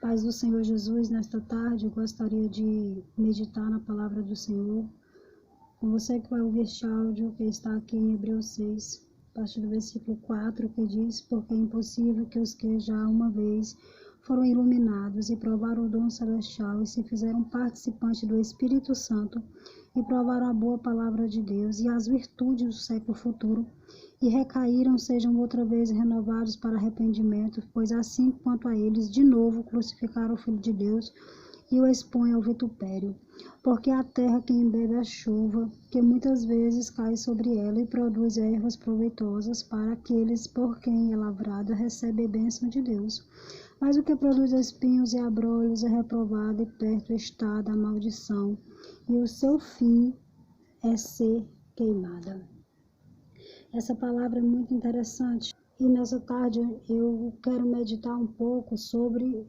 Paz do Senhor Jesus, nesta tarde eu gostaria de meditar na palavra do Senhor. Com você que vai ouvir este áudio, que está aqui em Hebreus 6, a partir do versículo 4, que diz: porque é impossível que os que já uma vez foram iluminados e provaram o dom celestial e se fizeram participantes do Espírito Santo e provaram a boa palavra de Deus e as virtudes do século futuro e recaíram, sejam outra vez renovados para arrependimento, pois assim quanto a eles, de novo crucificaram o Filho de Deus e o expõem ao vitupério. Porque a terra que embebe a chuva, que muitas vezes cai sobre ela e produz ervas proveitosas para aqueles por quem é lavrada, recebe a bênção de Deus. Mas o que produz espinhos e abrolhos é reprovado e perto está da maldição, e o seu fim é ser queimada. Essa palavra é muito interessante e nessa tarde eu quero meditar um pouco sobre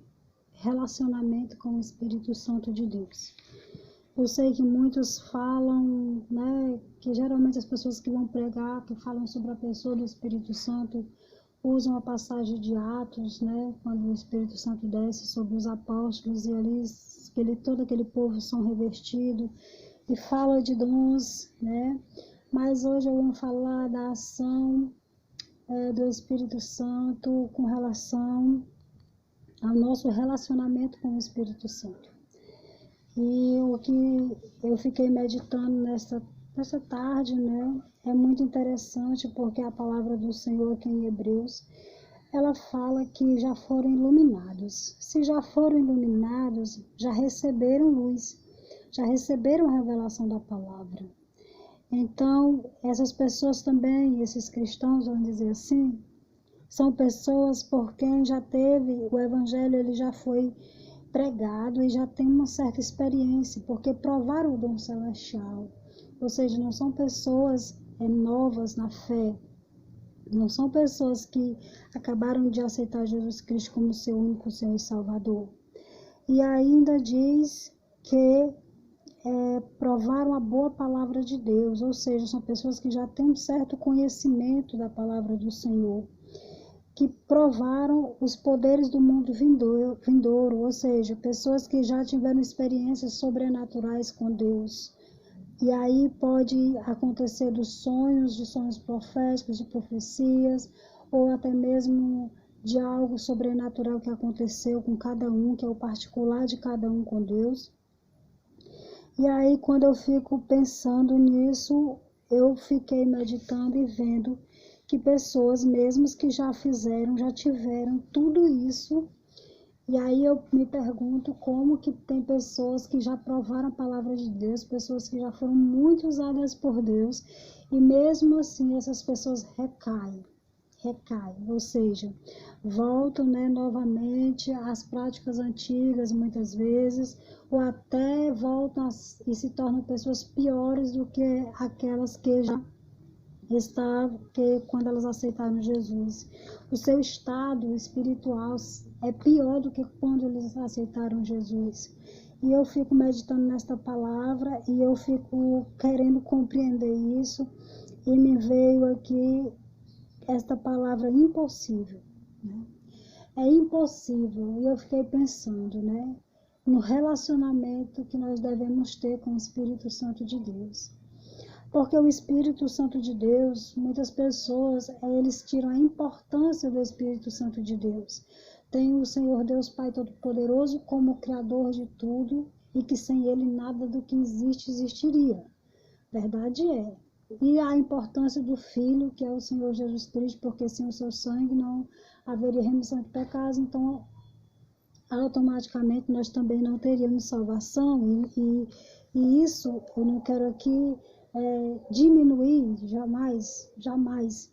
relacionamento com o Espírito Santo de Deus. Eu sei que muitos falam, que geralmente as pessoas que vão pregar, que falam sobre a pessoa do Espírito Santo, usam a passagem de Atos, quando o Espírito Santo desce sobre os apóstolos e ali todo aquele povo são revestidos e fala de dons, Mas hoje eu vou falar da ação do Espírito Santo com relação ao nosso relacionamento com o Espírito Santo. E o que eu fiquei meditando nessa tarde, é muito interessante porque a palavra do Senhor aqui em Hebreus, ela fala que já foram iluminados. Se já foram iluminados, já receberam luz, já receberam a revelação da palavra. Então, essas pessoas também, esses cristãos, vamos dizer assim, são pessoas por quem já teve, o evangelho ele já foi pregado e já tem uma certa experiência, porque provaram o dom celestial. Ou seja, não são pessoas novas na fé, não são pessoas que acabaram de aceitar Jesus Cristo como seu único Senhor e Salvador. E ainda diz que provaram a boa palavra de Deus, ou seja, são pessoas que já têm um certo conhecimento da palavra do Senhor, que provaram os poderes do mundo vindouro, ou seja, pessoas que já tiveram experiências sobrenaturais com Deus. E aí pode acontecer de sonhos proféticos, de profecias, ou até mesmo de algo sobrenatural que aconteceu com cada um, que é o particular de cada um com Deus. E aí, quando eu fico pensando nisso, eu fiquei meditando e vendo que pessoas mesmo que já tiveram tudo isso. E aí eu me pergunto como que tem pessoas que já provaram a palavra de Deus, pessoas que já foram muito usadas por Deus, e mesmo assim essas pessoas recaem, ou seja, voltam novamente às práticas antigas muitas vezes, ou até voltam e se tornam pessoas piores do que aquelas que já estavam, quando elas aceitaram Jesus. O seu estado espiritual é pior do que quando eles aceitaram Jesus. E eu fico meditando nesta palavra e eu fico querendo compreender isso, e me veio aqui esta palavra impossível. É impossível. E eu fiquei pensando, no relacionamento que nós devemos ter com o Espírito Santo de Deus. Porque o Espírito Santo de Deus, muitas pessoas, eles tiram a importância do Espírito Santo de Deus. Tem o Senhor Deus Pai Todo-Poderoso como Criador de tudo e que sem Ele nada do que existe existiria. Verdade é. E a importância do Filho, que é o Senhor Jesus Cristo, porque sem o seu sangue não haveria remissão de pecados, então automaticamente nós também não teríamos salvação. E isso eu não quero aqui diminuir, jamais.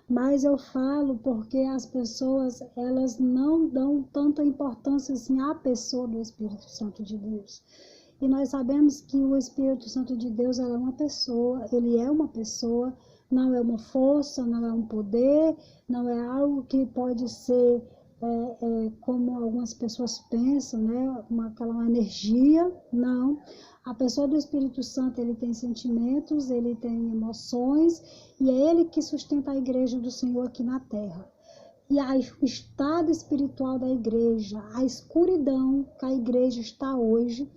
Mas eu falo porque as pessoas, elas não dão tanta importância assim à pessoa do Espírito Santo de Deus. E nós sabemos que o Espírito Santo de Deus ele é uma pessoa, não é uma força, não é um poder, não é algo que pode ser como algumas pessoas pensam, uma energia, não. A pessoa do Espírito Santo, ele tem sentimentos, ele tem emoções, e é ele que sustenta a igreja do Senhor aqui na terra. E o estado espiritual da igreja, a escuridão que a igreja está hoje,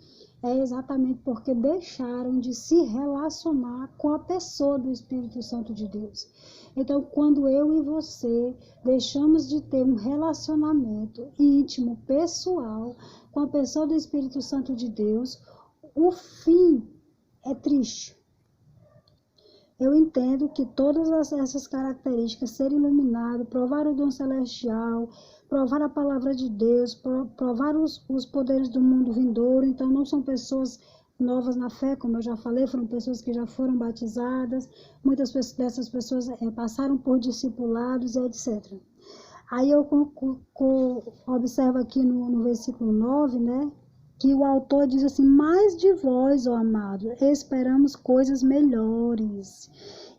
é exatamente porque deixaram de se relacionar com a pessoa do Espírito Santo de Deus. Então, quando eu e você deixamos de ter um relacionamento íntimo, pessoal, com a pessoa do Espírito Santo de Deus, o fim é triste. Eu entendo que todas essas características, ser iluminado, provar o dom celestial, provar a palavra de Deus, provar os poderes do mundo vindouro, então não são pessoas novas na fé, como eu já falei, foram pessoas que já foram batizadas, muitas dessas pessoas passaram por discipulados e etc. Aí eu observo aqui no versículo 9, né? Que o autor diz assim: mas de vós, ó amado, esperamos coisas melhores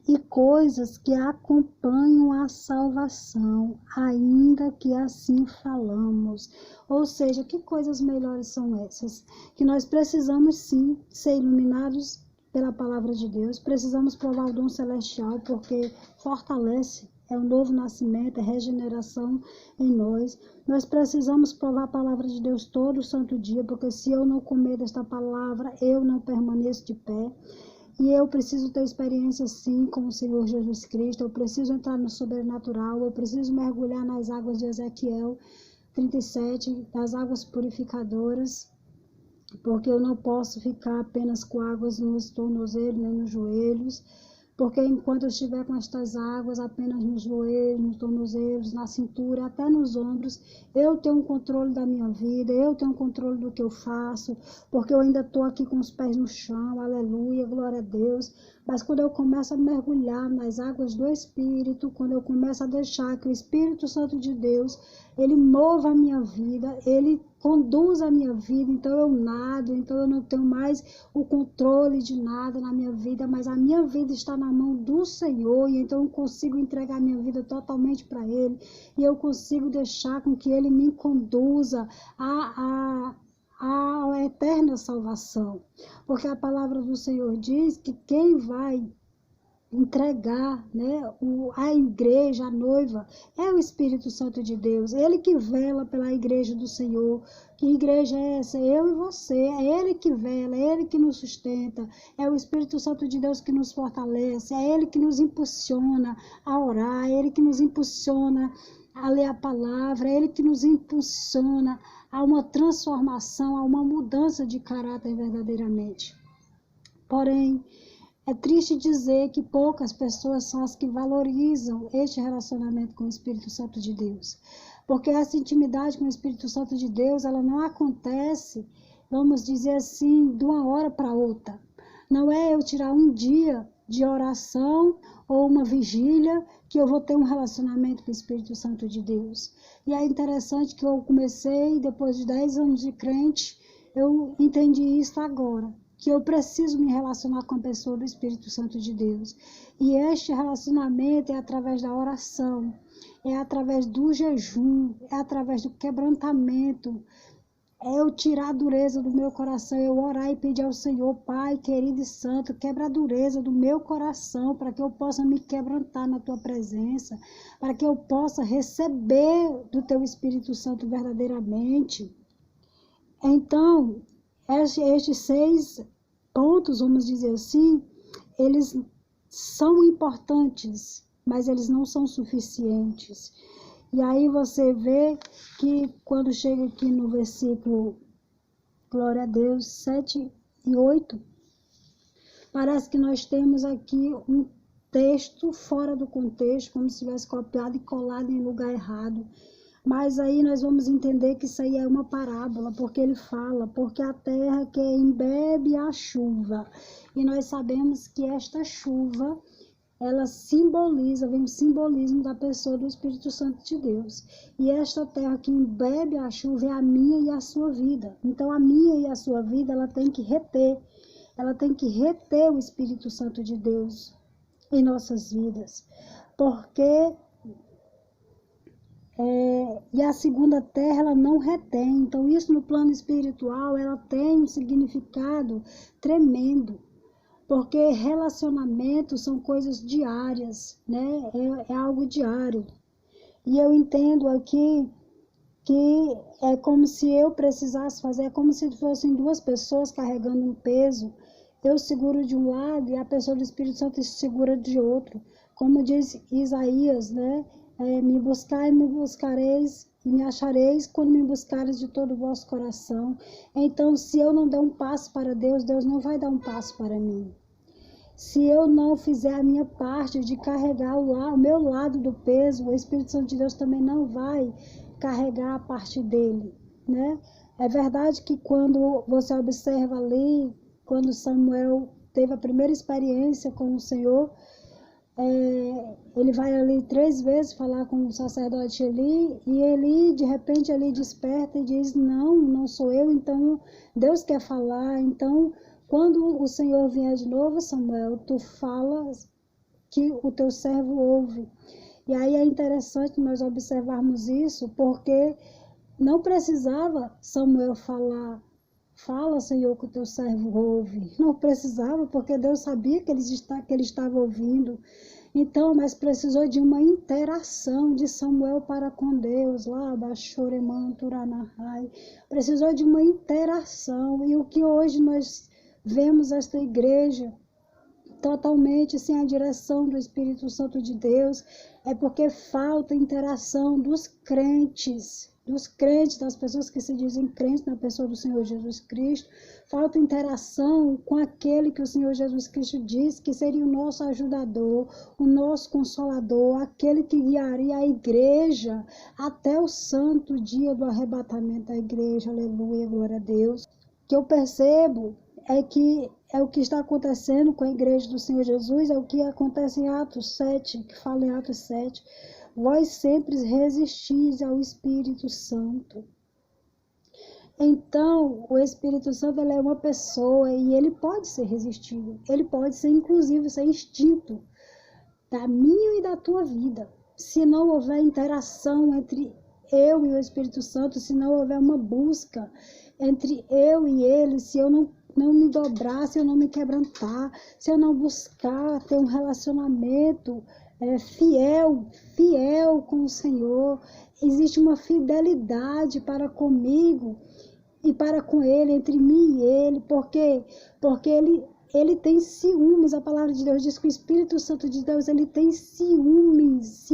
e coisas que acompanham a salvação, ainda que assim falamos. Ou seja, que coisas melhores são essas? Que nós precisamos sim ser iluminados pela palavra de Deus, precisamos provar o dom celestial, porque fortalece, é um novo nascimento, é regeneração em nós. Nós precisamos provar a palavra de Deus todo santo dia, porque se eu não comer desta palavra, eu não permaneço de pé. E eu preciso ter experiência sim com o Senhor Jesus Cristo, eu preciso entrar no sobrenatural, eu preciso mergulhar nas águas de Ezequiel 37, das águas purificadoras, porque eu não posso ficar apenas com águas nos tornozelos, nem nos joelhos, porque enquanto eu estiver com estas águas apenas nos joelhos, nos tornozelos, na cintura, até nos ombros, eu tenho um controle da minha vida, eu tenho um controle do que eu faço, porque eu ainda estou aqui com os pés no chão, aleluia, glória a Deus. Mas quando eu começo a mergulhar nas águas do Espírito, quando eu começo a deixar que o Espírito Santo de Deus, ele mova a minha vida, ele conduz a minha vida, então eu nado, então eu não tenho mais o controle de nada na minha vida, mas a minha vida está na mão do Senhor, e então eu consigo entregar a minha vida totalmente para Ele, e eu consigo deixar com que Ele me conduza a eterna salvação, porque a palavra do Senhor diz que quem vai entregar, né, a igreja, a noiva, é o Espírito Santo de Deus, ele que vela pela igreja do Senhor. Que igreja é essa? Eu e você, é ele que vela, é ele que nos sustenta, é o Espírito Santo de Deus que nos fortalece, é ele que nos impulsiona a orar, é ele que nos impulsiona a ler a palavra, é ele que nos impulsiona a uma transformação, a uma mudança de caráter verdadeiramente. Porém, é triste dizer que poucas pessoas são as que valorizam este relacionamento com o Espírito Santo de Deus. Porque essa intimidade com o Espírito Santo de Deus, ela não acontece, vamos dizer assim, de uma hora para outra. Não é eu tirar um dia de oração ou uma vigília que eu vou ter um relacionamento com o Espírito Santo de Deus. E é interessante que eu comecei, depois de 10 anos de crente, eu entendi isso agora, que eu preciso me relacionar com a pessoa do Espírito Santo de Deus. E este relacionamento é através da oração, é através do jejum, é através do quebrantamento, é eu tirar a dureza do meu coração, eu orar e pedir ao Senhor: Pai querido e santo, quebra a dureza do meu coração, para que eu possa me quebrantar na Tua presença, para que eu possa receber do Teu Espírito Santo verdadeiramente. Então, estes 6 pontos, vamos dizer assim, eles são importantes, mas eles não são suficientes. E aí você vê que quando chega aqui no versículo, glória a Deus, 7 e 8, parece que nós temos aqui um texto fora do contexto, como se tivesse copiado e colado em lugar errado. Mas aí nós vamos entender que isso aí é uma parábola, porque ele fala, porque a terra que embebe a chuva. E nós sabemos que esta chuva, ela simboliza, vem um simbolismo da pessoa do Espírito Santo de Deus. E esta terra que embebe a chuva é a minha e a sua vida. Então a minha e a sua vida, ela tem que reter o Espírito Santo de Deus em nossas vidas. Porque e a segunda terra, ela não retém. Então isso no plano espiritual, ela tem um significado tremendo. Porque relacionamentos são coisas diárias, né? É algo diário. E eu entendo aqui que é como se eu precisasse fazer, é como se fossem duas pessoas carregando um peso. Eu seguro de um lado e a pessoa do Espírito Santo segura de outro. Como diz Isaías, né? Me buscai e me buscareis e me achareis quando me buscareis de todo o vosso coração. Então, se eu não der um passo para Deus, Deus não vai dar um passo para mim. Se eu não fizer a minha parte de carregar o meu lado do peso, o Espírito Santo de Deus também não vai carregar a parte dele, né? É verdade que quando você observa ali, quando Samuel teve a primeira experiência com o Senhor, ele vai ali 3 vezes falar com o sacerdote Eli, e Eli, de repente, ele desperta e diz, não sou eu, então Deus quer falar. Então, quando o Senhor vier de novo, Samuel, tu falas que o teu servo ouve. E aí é interessante nós observarmos isso, porque não precisava Samuel falar, fala, Senhor, que o teu servo ouve. Não precisava, porque Deus sabia que ele estava ouvindo. Então, mas precisou de uma interação de Samuel para com Deus, lá, Baixoreman, Turanahai. Precisou de uma interação. E o que hoje nós vemos esta igreja totalmente sem a direção do Espírito Santo de Deus, é porque falta interação dos crentes, das pessoas que se dizem crentes na pessoa do Senhor Jesus Cristo, falta interação com aquele que o Senhor Jesus Cristo diz que seria o nosso ajudador, o nosso consolador, aquele que guiaria a igreja até o santo dia do arrebatamento da igreja, aleluia, glória a Deus. O que eu percebo é que é o que está acontecendo com a igreja do Senhor Jesus, é o que acontece em Atos 7, que fala em Atos 7. Vós sempre resistis ao Espírito Santo. Então, o Espírito Santo ele é uma pessoa e ele pode ser resistido. Ele pode ser, inclusive, ser instinto da minha e da tua vida. Se não houver interação entre eu e o Espírito Santo, se não houver uma busca entre eu e ele, se eu não me dobrar, se eu não me quebrantar, se eu não buscar ter um relacionamento fiel com o Senhor, existe uma fidelidade para comigo e para com ele, entre mim e ele, porque ele tem ciúmes. A palavra de Deus diz que o Espírito Santo de Deus, ele tem ciúmes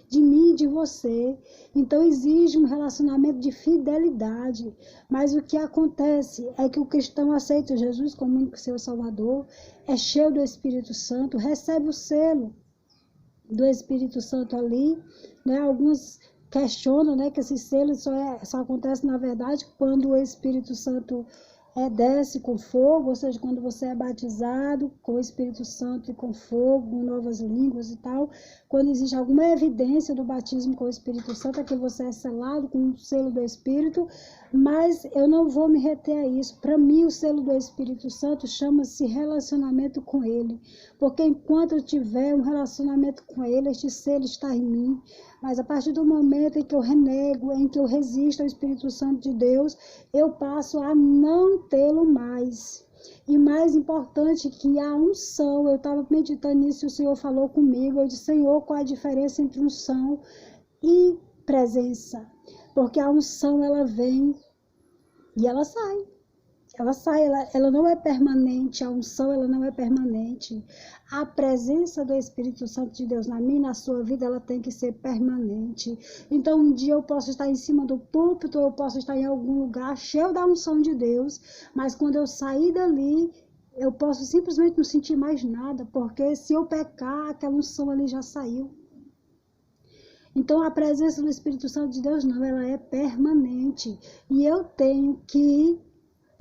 de mim e de você. Então exige um relacionamento de fidelidade. Mas o que acontece é que o cristão aceita Jesus como único seu Salvador, é cheio do Espírito Santo, recebe o selo do Espírito Santo ali, né? Alguns questionam, né, que esse selo só acontece, na verdade, quando o Espírito Santo desce com fogo, ou seja, quando você é batizado com o Espírito Santo e com fogo, com novas línguas e tal, quando existe alguma evidência do batismo com o Espírito Santo, é que você é selado com o selo do Espírito, mas eu não vou me reter a isso. Para mim, o selo do Espírito Santo chama-se relacionamento com Ele, porque enquanto eu tiver um relacionamento com Ele, este selo está em mim. Mas a partir do momento em que eu renego, em que eu resisto ao Espírito Santo de Deus, eu passo a não tê-lo mais. E mais importante que a unção, eu estava meditando nisso e o Senhor falou comigo, eu disse, Senhor, qual a diferença entre unção e presença? Porque a unção, ela vem e ela sai. Ela não é permanente, a unção ela não é permanente. A presença do Espírito Santo de Deus na minha e na sua vida, ela tem que ser permanente. Então, um dia eu posso estar em cima do púlpito, eu posso estar em algum lugar cheio da unção de Deus, mas quando eu sair dali, eu posso simplesmente não sentir mais nada, porque se eu pecar, aquela unção ali já saiu. Então, a presença do Espírito Santo de Deus não, ela é permanente. E eu tenho que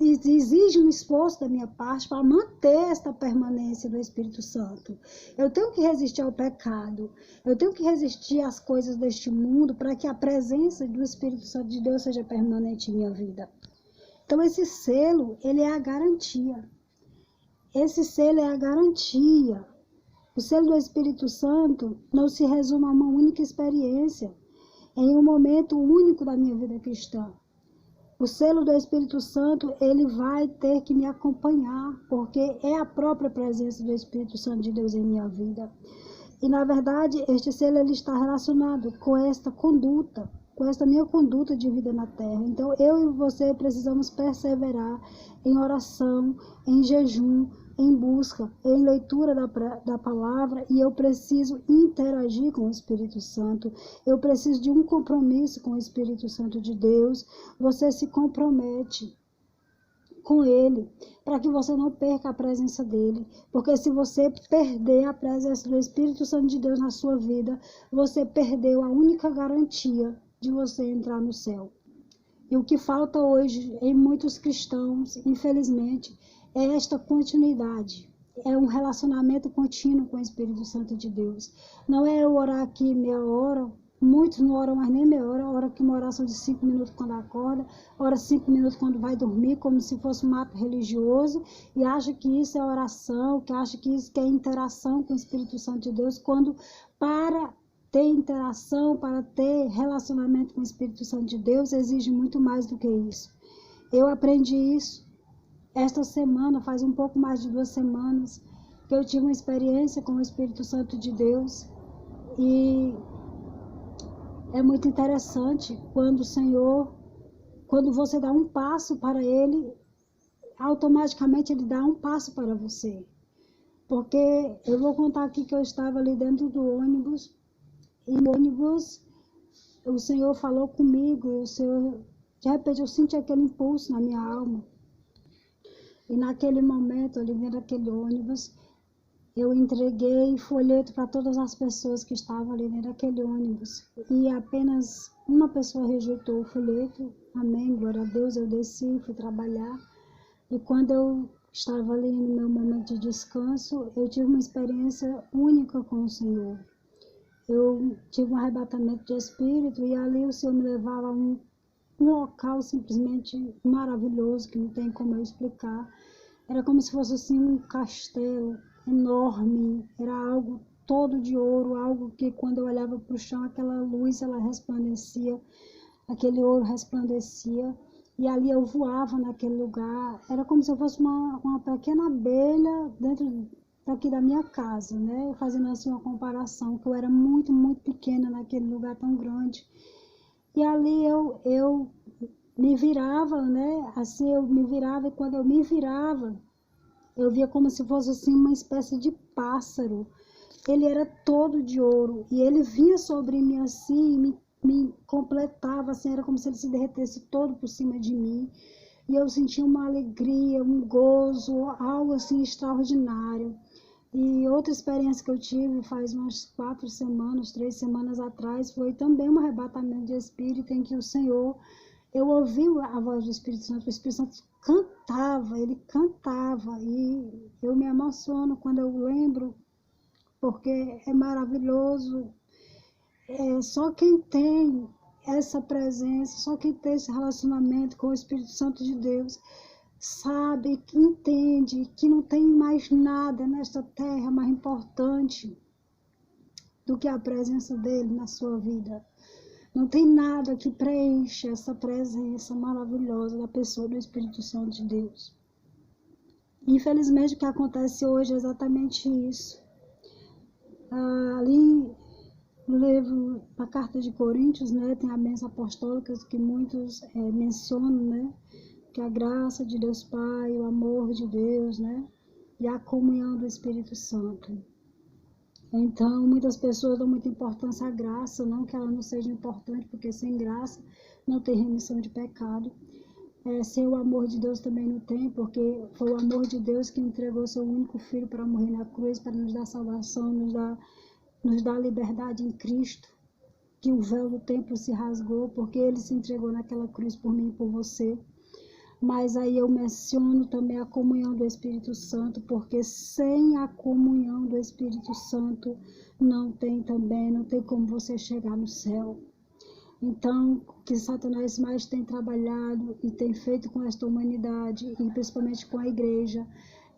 exige um esforço da minha parte para manter esta permanência do Espírito Santo. Eu tenho que resistir ao pecado, eu tenho que resistir às coisas deste mundo para que a presença do Espírito Santo de Deus seja permanente em minha vida. Então esse selo, ele é a garantia. Esse selo é a garantia. O selo do Espírito Santo não se resume a uma única experiência, em um momento único da minha vida cristã. O selo do Espírito Santo, ele vai ter que me acompanhar, porque é a própria presença do Espírito Santo de Deus em minha vida. E, na verdade, este selo ele está relacionado com esta conduta, com esta minha conduta de vida na terra. Então, eu e você precisamos perseverar em oração, em jejum, em busca, em leitura da palavra, e eu preciso interagir com o Espírito Santo. Eu preciso de um compromisso com o Espírito Santo de Deus. Você se compromete com ele, para que você não perca a presença dele, porque se você perder a presença do Espírito Santo de Deus na sua vida, você perdeu a única garantia de você entrar no céu. E o que falta hoje em muitos cristãos, infelizmente, é esta continuidade, é um relacionamento contínuo com o Espírito Santo de Deus. Não é eu orar aqui meia hora. Muitos não oram mais nem meia hora, ora que uma oração de 5 minutos quando acorda, ora 5 minutos quando vai dormir, como se fosse um ato religioso, e acha que isso é oração, que acha que isso é interação com o Espírito Santo de Deus, quando para ter interação, para ter relacionamento com o Espírito Santo de Deus, exige muito mais do que isso. Eu aprendi isso esta semana, faz um pouco mais de 2 semanas, que eu tive uma experiência com o Espírito Santo de Deus, e é muito interessante quando o Senhor, quando você dá um passo para Ele, automaticamente Ele dá um passo para você. Porque eu vou contar aqui que eu estava ali dentro do ônibus, e no ônibus o Senhor falou comigo, e o Senhor, de repente eu senti aquele impulso na minha alma. E naquele momento, ali dentro daquele ônibus, eu entreguei folheto para todas as pessoas que estavam ali dentro daquele ônibus. E apenas uma pessoa rejeitou o folheto. Amém, glória a Deus. Eu desci, fui trabalhar. E quando eu estava ali no meu momento de descanso, eu tive uma experiência única com o Senhor. Eu tive um arrebatamento de espírito e ali o Senhor me levava a um local simplesmente maravilhoso, que não tem como eu explicar. Era como se fosse assim um castelo enorme, era algo todo de ouro, algo que quando eu olhava para o chão, aquela luz ela resplandecia, aquele ouro resplandecia, e ali eu voava naquele lugar. Era como se eu fosse uma pequena abelha dentro daqui da minha casa, né? Fazendo assim uma comparação, que eu era muito, muito pequena naquele lugar tão grande. E ali eu me virava, né? Assim eu me virava, e quando eu me virava, eu via como se fosse assim uma espécie de pássaro. Ele era todo de ouro e ele vinha sobre mim assim, me completava, assim, era como se ele se derretesse todo por cima de mim. E eu sentia uma alegria, um gozo, algo assim extraordinário. E outra experiência que eu tive faz umas 4 semanas, 3 semanas atrás, foi também um arrebatamento de espírito em que o Senhor, eu ouvi a voz do Espírito Santo, o Espírito Santo ele cantava, e eu me emociono quando eu lembro, porque é maravilhoso. Só quem tem essa presença, só quem tem esse relacionamento com o Espírito Santo de Deus, sabe, que entende que não tem mais nada nesta terra mais importante do que a presença dele na sua vida. Não tem nada que preencha essa presença maravilhosa da pessoa do Espírito Santo de Deus. Infelizmente, o que acontece hoje é exatamente isso. Ali no livro, a Carta de Coríntios, né, tem a bênção apostólica que muitos mencionam, né, que a graça de Deus Pai, o amor de Deus, né, e a comunhão do Espírito Santo. Então, muitas pessoas dão muita importância à graça, não que ela não seja importante, porque sem graça não tem remissão de pecado. Sem o amor de Deus também não tem, porque foi o amor de Deus que entregou seu único Filho para morrer na cruz, para nos dar salvação, nos dar liberdade em Cristo, que o véu do templo se rasgou, porque Ele se entregou naquela cruz por mim e por você. Mas aí eu menciono também a comunhão do Espírito Santo, porque sem a comunhão do Espírito Santo não tem como você chegar no céu. Então, o que Satanás mais tem trabalhado e tem feito com esta humanidade, e principalmente com a igreja,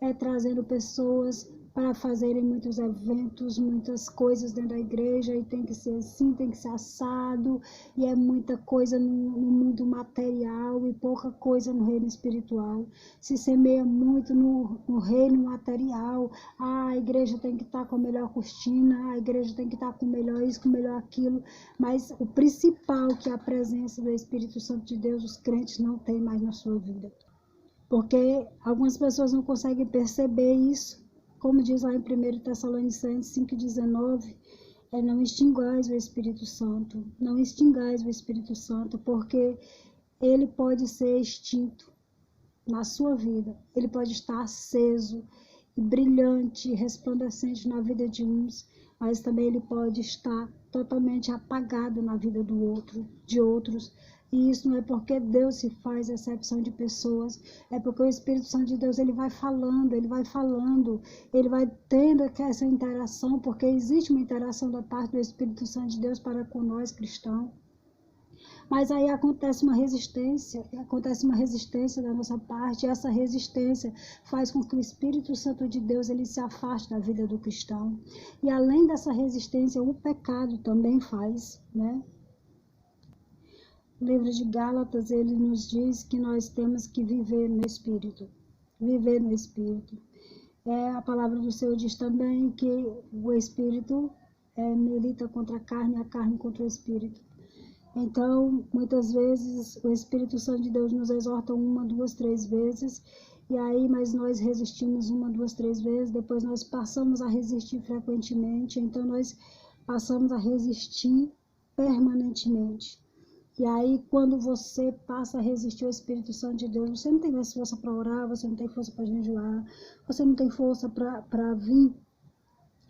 é trazendo pessoas para fazerem muitos eventos, muitas coisas dentro da igreja, e tem que ser assim, tem que ser assado, e é muita coisa no mundo material e pouca coisa no reino espiritual. Se semeia muito no reino material. A igreja tem que estar com a melhor cortina, a igreja tem que estar com o melhor isso, com o melhor aquilo, mas o principal, que é a presença do Espírito Santo de Deus, os crentes não têm mais na sua vida. Porque algumas pessoas não conseguem perceber isso. Como diz lá em 1 Tessalonicenses 5,19, não extingais o Espírito Santo. Não extingais o Espírito Santo, porque ele pode ser extinto na sua vida. Ele pode estar aceso, brilhante, resplandecente na vida de uns, mas também ele pode estar totalmente apagado na vida de outros. E isso não é porque Deus se faz acepção de pessoas, é porque o Espírito Santo de Deus, ele vai falando, ele vai tendo essa interação, porque existe uma interação da parte do Espírito Santo de Deus para com nós cristãos. Mas aí acontece uma resistência da nossa parte, e essa resistência faz com que o Espírito Santo de Deus ele se afaste da vida do cristão. E além dessa resistência, o pecado também faz, né? O livro de Gálatas, ele nos diz que nós temos que viver no Espírito. Viver no Espírito. A palavra do Senhor diz também que o Espírito milita contra a carne contra o Espírito. Então, muitas vezes, o Espírito Santo de Deus nos exorta 1, 2, 3 vezes, e aí, mas nós resistimos 1, 2, 3 vezes, depois nós passamos a resistir frequentemente, então nós passamos a resistir permanentemente. E aí, quando você passa a resistir ao Espírito Santo de Deus, você não tem mais força para orar, você não tem força para jejuar, você não tem força para vir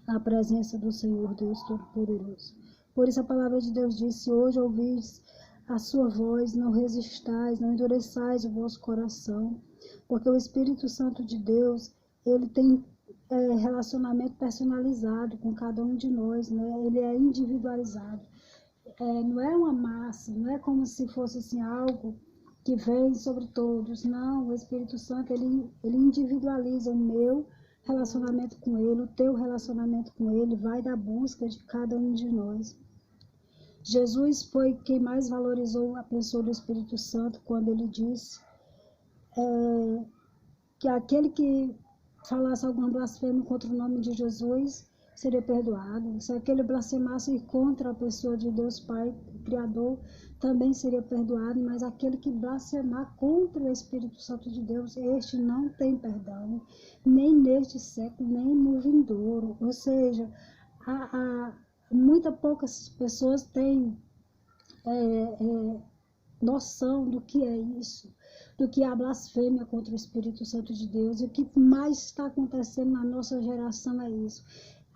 à presença do Senhor, Deus Todo-Poderoso. Por isso a palavra de Deus diz: se hoje ouvis a sua voz, não resistais, não endureçais o vosso coração, porque o Espírito Santo de Deus, ele tem relacionamento personalizado com cada um de nós, né? Ele é individualizado. Não é uma massa, não é como se fosse assim, algo que vem sobre todos. Não, o Espírito Santo, ele individualiza o meu relacionamento com ele, o teu relacionamento com ele, vai da busca de cada um de nós. Jesus foi quem mais valorizou a pessoa do Espírito Santo quando ele disse que aquele que falasse alguma blasfêmia contra o nome de Jesus seria perdoado. Se aquele blasfemasse contra a pessoa de Deus Pai, Criador, também seria perdoado, mas aquele que blasfemar contra o Espírito Santo de Deus, este não tem perdão, nem neste século, nem no vindouro. Ou seja, muitas poucas pessoas têm noção do que é isso, do que é a blasfêmia contra o Espírito Santo de Deus. E o que mais está acontecendo na nossa geração é isso.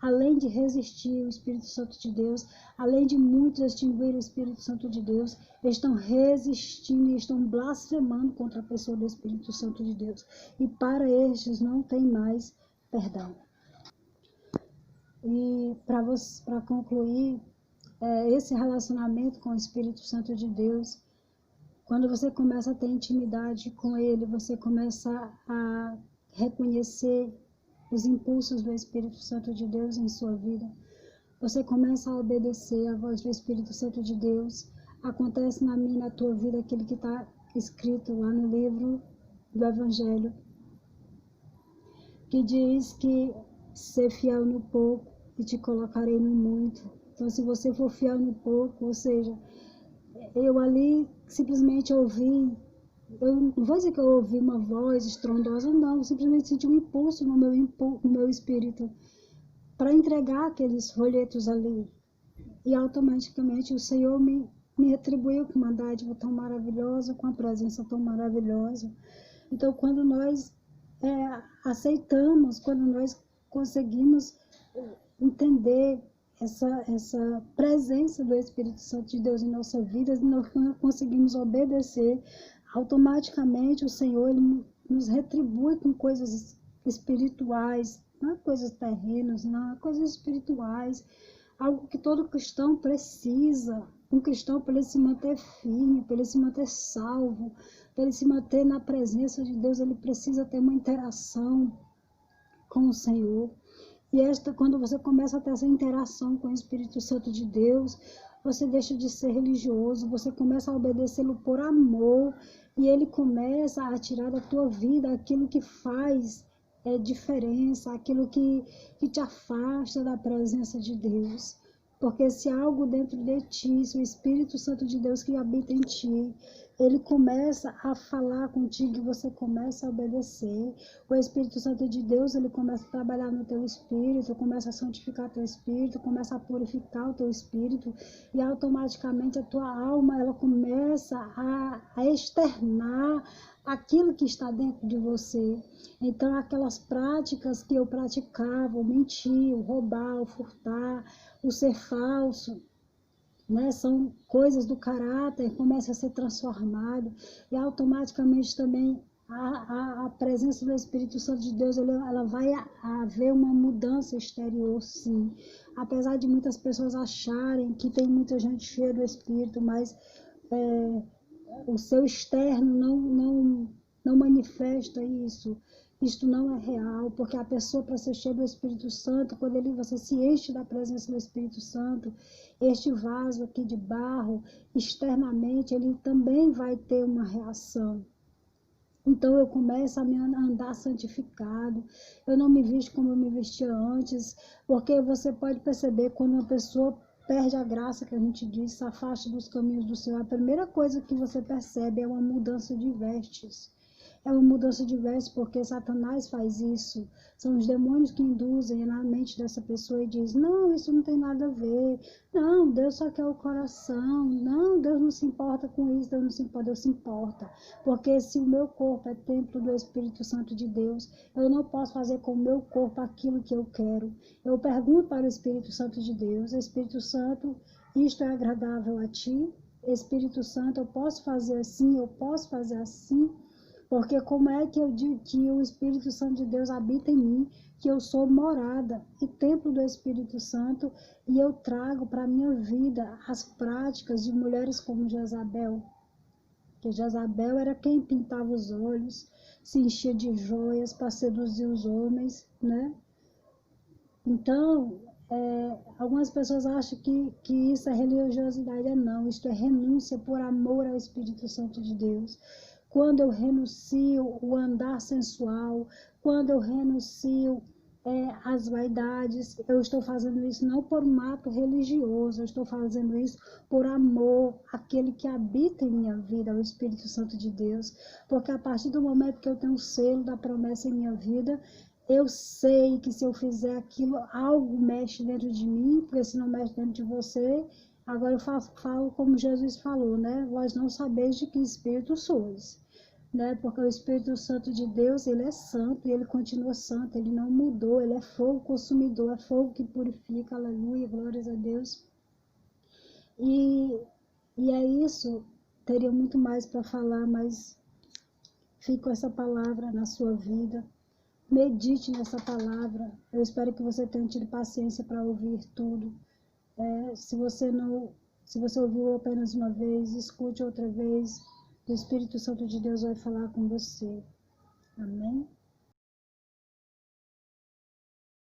Além de resistir ao Espírito Santo de Deus, além de muitos extinguir o Espírito Santo de Deus, eles estão resistindo e estão blasfemando contra a pessoa do Espírito Santo de Deus. E para estes não tem mais perdão. E para concluir, esse relacionamento com o Espírito Santo de Deus, quando você começa a ter intimidade com ele, você começa a reconhecer os impulsos do Espírito Santo de Deus em sua vida. Você começa a obedecer a voz do Espírito Santo de Deus. Acontece na minha e na tua vida aquilo que está escrito lá no livro do Evangelho, que diz que ser fiel no pouco e te colocarei no muito. Então, se você for fiel no pouco, ou seja, eu ali simplesmente ouvi, eu não vou dizer que eu ouvi uma voz estrondosa, não, eu simplesmente senti um impulso no meu espírito para entregar aqueles folhetos ali. E automaticamente o Senhor me retribuiu com uma dádiva tão maravilhosa, com a presença tão maravilhosa. Então, quando nós aceitamos, quando nós conseguimos entender essa presença do Espírito Santo de Deus em nossa vida, nós conseguimos obedecer, automaticamente o Senhor ele nos retribui com coisas espirituais, não é coisas terrenas, não, é coisas espirituais, algo que todo cristão precisa. Um cristão, para ele se manter firme, para ele se manter salvo, para ele se manter na presença de Deus, ele precisa ter uma interação com o Senhor. E quando você começa a ter essa interação com o Espírito Santo de Deus, você deixa de ser religioso, você começa a obedecê-lo por amor, e ele começa a tirar da tua vida aquilo que faz diferença, aquilo que te afasta da presença de Deus. Porque se algo dentro de ti, se o Espírito Santo de Deus que habita em ti, ele começa a falar contigo e você começa a obedecer. O Espírito Santo de Deus, ele começa a trabalhar no teu espírito, começa a santificar teu espírito, começa a purificar o teu espírito e automaticamente a tua alma, ela começa a externar aquilo que está dentro de você. Então, aquelas práticas que eu praticava, o mentir, o roubar, o furtar, o ser falso, né? São coisas do caráter, começa a ser transformado e automaticamente também a presença do Espírito Santo de Deus, ela vai haver uma mudança exterior, sim. Apesar de muitas pessoas acharem que tem muita gente cheia do Espírito, mas o seu externo não manifesta isso. Isto não é real, porque a pessoa, para ser cheia do Espírito Santo, quando você se enche da presença do Espírito Santo, este vaso aqui de barro, externamente, ele também vai ter uma reação. Então eu começo a me andar santificado, eu não me visto como eu me vestia antes, porque você pode perceber quando uma pessoa perde a graça, que a gente diz, se afasta dos caminhos do Senhor, a primeira coisa que você percebe é uma mudança de vestes. É uma mudança de vestes porque Satanás faz isso. São os demônios que induzem na mente dessa pessoa e diz, não, isso não tem nada a ver. Não, Deus só quer o coração. Não, Deus não se importa com isso, Deus não se importa, Deus se importa. Porque se o meu corpo é templo do Espírito Santo de Deus, eu não posso fazer com o meu corpo aquilo que eu quero. Eu pergunto para o Espírito Santo de Deus, Espírito Santo, isto é agradável a ti? Espírito Santo, eu posso fazer assim, eu posso fazer assim? Porque como é que eu digo que o Espírito Santo de Deus habita em mim, que eu sou morada e templo do Espírito Santo, e eu trago para a minha vida as práticas de mulheres como Jezabel? Que Jezabel era quem pintava os olhos, se enchia de joias para seduzir os homens, né? Então, algumas pessoas acham que isso é religiosidade. Não, isto é renúncia por amor ao Espírito Santo de Deus. Quando eu renuncio o andar sensual, quando eu renuncio as vaidades, eu estou fazendo isso não por um ato religioso, eu estou fazendo isso por amor àquele que habita em minha vida, o Espírito Santo de Deus. Porque a partir do momento que eu tenho o selo da promessa em minha vida, eu sei que se eu fizer aquilo, algo mexe dentro de mim, porque se não mexe dentro de você, agora eu falo como Jesus falou, né? Vós não sabeis de que espírito sois, né? Porque o Espírito Santo de Deus, ele é santo e ele continua santo, ele não mudou, ele é fogo consumidor, é fogo que purifica, aleluia, glórias a Deus. E é isso, teria muito mais para falar, mas fico com essa palavra na sua vida. Medite nessa palavra. Eu espero que você tenha tido paciência para ouvir tudo. Se você ouviu apenas uma vez, escute outra vez. O Espírito Santo de Deus vai falar com você. Amém?